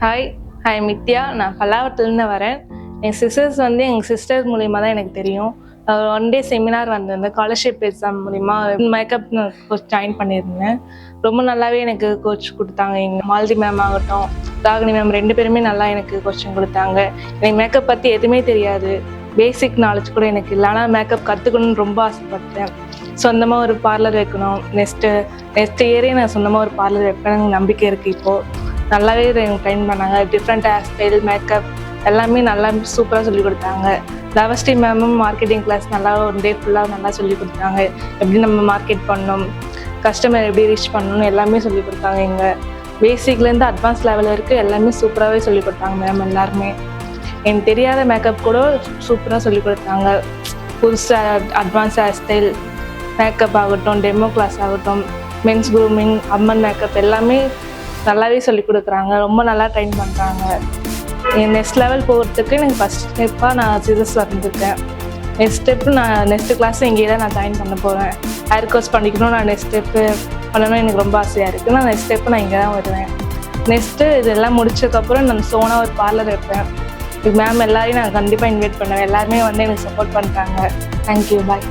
Hi hi மித்யா. நான் பல்லாவரத்துலேருந்து வரேன். என் சிஸ்டர்ஸ் மூலிமா தான் எனக்கு தெரியும். ஒன் டே செமினார் வந்திருந்தேன். ஸ்காலர்ஷிப் எக்ஸாம் மூலிமா மேக்கப் கோச் ஜாயின் பண்ணியிருந்தேன். ரொம்ப நல்லாவே எனக்கு கோச் கொடுத்தாங்க. எங்கள் மாலதி மேம் ஆகட்டும், ராகினி மேம் 2 பேருமே நல்லா எனக்கு கோச்சிங் கொடுத்தாங்க. எனக்கு மேக்கப் பற்றி எதுவுமே தெரியாது, பேசிக் நாலேஜ் கூட எனக்கு இல்லை. ஆனால் மேக்கப் கற்றுக்கணும்னு ரொம்ப ஆசைப்பட்டேன். சொந்தமாக ஒரு பார்லர் வைக்கணும். நெக்ஸ்ட் இயரே நான் சொந்தமாக ஒரு பார்லர் வைப்பேன் நம்பிக்கை இருக்குது. இப்போது நல்லாவே எனக்கு ட்ரைன் பண்ணாங்க. டிஃப்ரெண்ட் ஹேர் ஸ்டைல், மேக்கப் எல்லாமே நல்லா சூப்பராக சொல்லிக் கொடுத்தாங்க. லவஸ்ரீ மேமும் மார்க்கெட்டிங் கிளாஸ் நல்லா ஒன் டே ஃபுல்லாக நல்லா சொல்லிக் கொடுத்தாங்க. எப்படி நம்ம மார்க்கெட் பண்ணணும், கஸ்டமர் எப்படி ரீச் பண்ணணும் எல்லாமே சொல்லிக் கொடுத்தாங்க. எங்கள் பேசிக்லேருந்து அட்வான்ஸ் லெவல் வரைக்கும் எல்லாமே சூப்பராகவே சொல்லிக் கொடுத்தாங்க மேம் எல்லாருமே. எனக்கு தெரியாத மேக்கப் கூட சூப்பராக சொல்லிக் கொடுத்தாங்க. புதுசாக அட்வான்ஸ் ஹேர் ஸ்டைல் மேக்கப் ஆகட்டும், டெமோ கிளாஸ் ஆகட்டும், மென்ஸ் க்ரூமிங், அம்மன் மேக்கப் எல்லாமே நல்லாவே சொல்லிக் கொடுக்குறாங்க. ரொம்ப நல்லா ட்ரைன் பண்ணுறாங்க. என் நெக்ஸ்ட் லெவல் போகிறதுக்கு எனக்கு ஃபஸ்ட் ஸ்டெப்பாக நான் சிசர்ஸ் வந்துருக்கேன். நெக்ஸ்ட் கிளாஸ் இங்கே தான் நான் ஜாயின் பண்ண போகிறேன். ஹேர் கோர்ஸ் பண்ணிக்கணும். நான் நெக்ஸ்ட் ஸ்டெப்பு பண்ணணும் எனக்கு ரொம்ப ஆசையாக இருக்குது. நான் நெக்ஸ்ட் ஸ்டெப்பு நான் இங்கே தான் வருவேன். நெக்ஸ்ட்டு இதெல்லாம் முடிச்சதுக்கப்புறம் நான் சோனாக ஒரு பார்லர் வைப்பேன். மேம் எல்லாரையும் நான் கண்டிப்பாக இன்வைட் பண்ணுவேன். எல்லாருமே வந்து எனக்கு சப்போர்ட் பண்ணுறாங்க. தேங்க்யூ, பாய்.